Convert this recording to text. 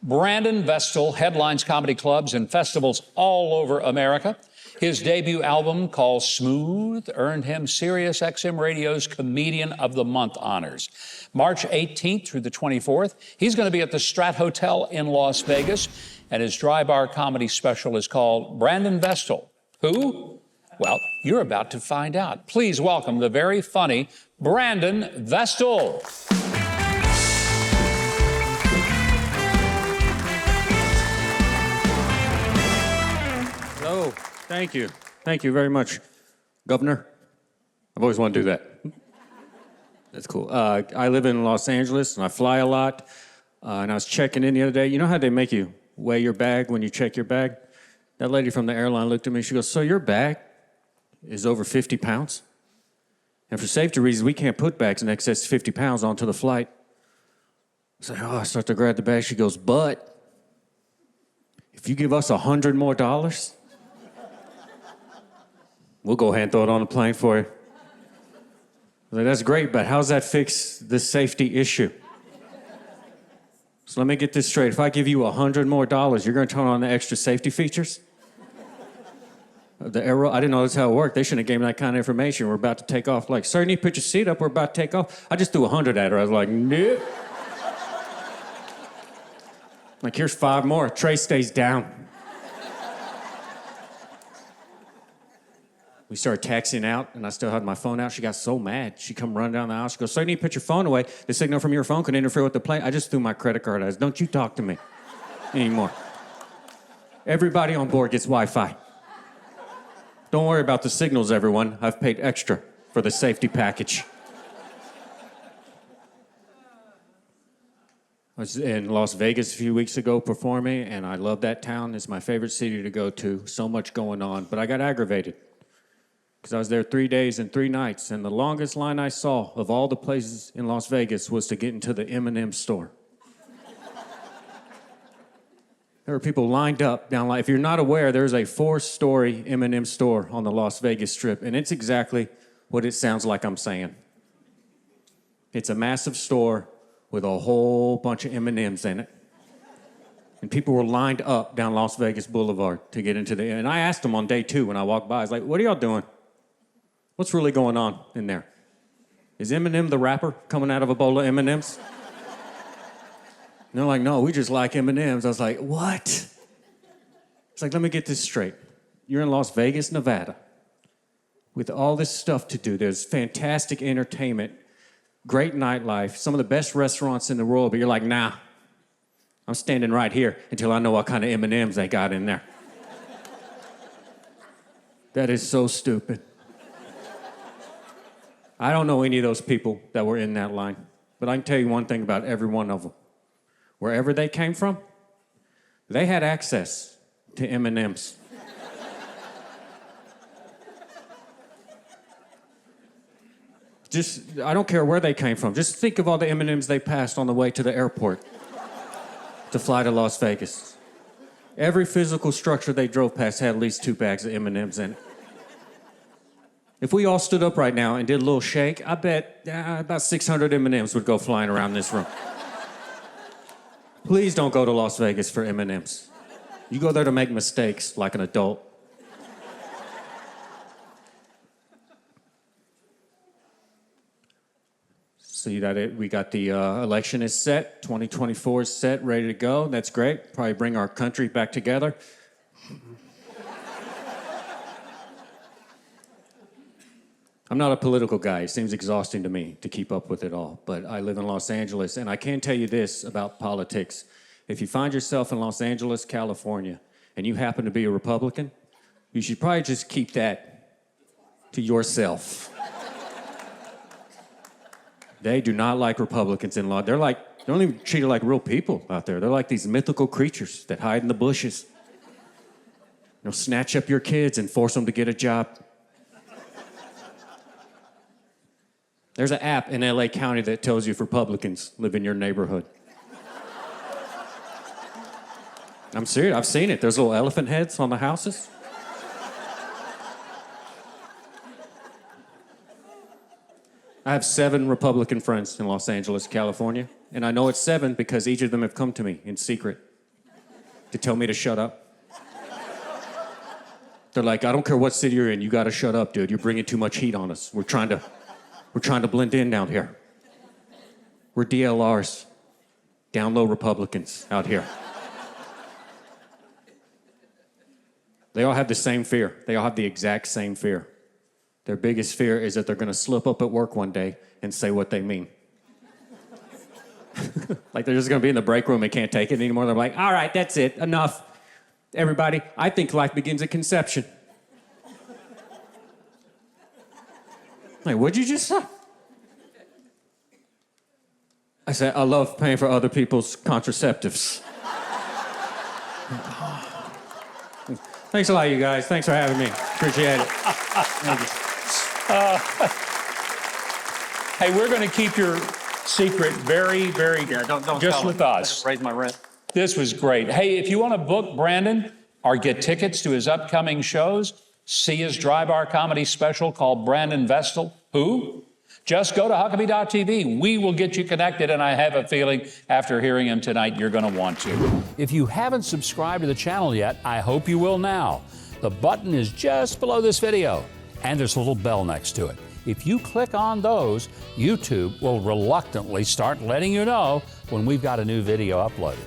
Brandon Vestal headlines comedy clubs and festivals all over America. His debut album, called Smoooth, earned him SiriusXM Radio's Comedian of the Month honors. March 18th through the 24th, he's going to be at the Strat Hotel in Las Vegas, and his dry bar comedy special is called Brandon Vestal. Who? Well, you're about to find out. Please welcome the very funny Brandon Vestal. Hello. Thank you. Thank you very much, Governor. I've always wanted to do that. That's cool. I live in Los Angeles, and I fly a lot. And I was checking in the other day. You know how they make you weigh your bag when you check your bag? That lady from the airline looked at me. She goes, "So your bag is over 50 pounds? And for safety reasons, we can't put bags in excess of 50 pounds onto the flight." I said, I start to grab the bag. She goes, "But if you give us $100 more, we'll go ahead and throw it on the plane for you." I was like, "That's great, but how's that fix the safety issue?" So let me get this straight. If I give you $100 more, you're going to turn on the extra safety features? The aero, I didn't know that's how it worked. They shouldn't have given me that kind of information. We're about to take off. Like, "Sir, you need to put your seat up. We're about to take off." I just threw 100 at her. I was like, "Nope." Like, "Here's 5 more. Tray stays down." We started taxiing out, and I still had my phone out. She got so mad. She come running down the aisle. She goes, "Sir, you need to put your phone away. The signal from your phone can interfere with the plane." I just threw my credit card at her. "Don't you talk to me anymore. Everybody on board gets Wi-Fi. Don't worry about the signals, everyone. I've paid extra for the safety package." I was in Las Vegas a few weeks ago performing, and I love that town. It's my favorite city to go to. So much going on. But I got aggravated because I was there 3 days and 3 nights, and the longest line I saw of all the places in Las Vegas was to get into the M&Ms store. There were people lined up down like, if you're not aware, there's a 4-story M&M store on the Las Vegas Strip, and it's exactly what it sounds like I'm saying. It's a massive store with a whole bunch of M&Ms in it. And people were lined up down Las Vegas Boulevard to get into the, and I asked them on day 2 when I walked by, I was like, "What are y'all doing? What's really going on in there? Is Eminem the rapper coming out of a bowl of M&Ms?" And they're like, "No, we just like M&Ms." I was like, "What?" It's like, let me get this straight. You're in Las Vegas, Nevada, with all this stuff to do. There's fantastic entertainment, great nightlife, some of the best restaurants in the world, but you're like, "Nah, I'm standing right here until I know what kind of M&Ms they got in there." That is so stupid. I don't know any of those people that were in that line, but I can tell you one thing about every one of them. Wherever they came from, they had access to M&Ms. Just, I don't care where they came from. Just think of all the M&Ms they passed on the way to the airport to fly to Las Vegas. Every physical structure they drove past had at least 2 bags of M&Ms in it. If we all stood up right now and did a little shake, I bet about 600 M&Ms would go flying around this room. Please don't go to Las Vegas for M&Ms. You go there to make mistakes like an adult. See that we got the election is set, 2024 is set, ready to go. That's great. Probably bring our country back together. I'm not a political guy. It seems exhausting to me to keep up with it all. But I live in Los Angeles, and I can tell you this about politics. If you find yourself in Los Angeles, California, and you happen to be a Republican, you should probably just keep that to yourself. They do not like Republicans in law. They don't even treat it like real people out there. They're like these mythical creatures that hide in the bushes. They'll snatch up your kids and force them to get a job. There's an app in LA County that tells you if Republicans live in your neighborhood. I'm serious, I've seen it. There's little elephant heads on the houses. I have 7 Republican friends in Los Angeles, California, and I know it's 7 because each of them have come to me in secret to tell me to shut up. They're like, I don't care what city you're in, you gotta shut up, dude. You're bringing too much heat on us. We're trying to blend in down here. We're DLRs, down low Republicans out here. They all have the same fear. They all have the exact same fear. Their biggest fear is that they're gonna slip up at work one day and say what they mean. Like they're just gonna be in the break room and can't take it anymore. They're like, all right, that's it, enough. Everybody, I think life begins at conception. Like, what'd you just say? I said, I love paying for other people's contraceptives. Thanks a lot, you guys. Thanks for having me. Appreciate it. Thank you. Hey, we're going to keep your secret very, very don't just tell with him. us. Raise my rent. This was great. Hey, if you want to book Brandon or get tickets to his upcoming shows, see his Dry Bar comedy special called Brandon Vestal. Who? Just go to Huckabee.tv. We will get you connected, and I have a feeling after hearing him tonight, you're going to want to. If you haven't subscribed to the channel yet, I hope you will now. The button is just below this video, and there's a little bell next to it. If you click on those, YouTube will reluctantly start letting you know when we've got a new video uploaded.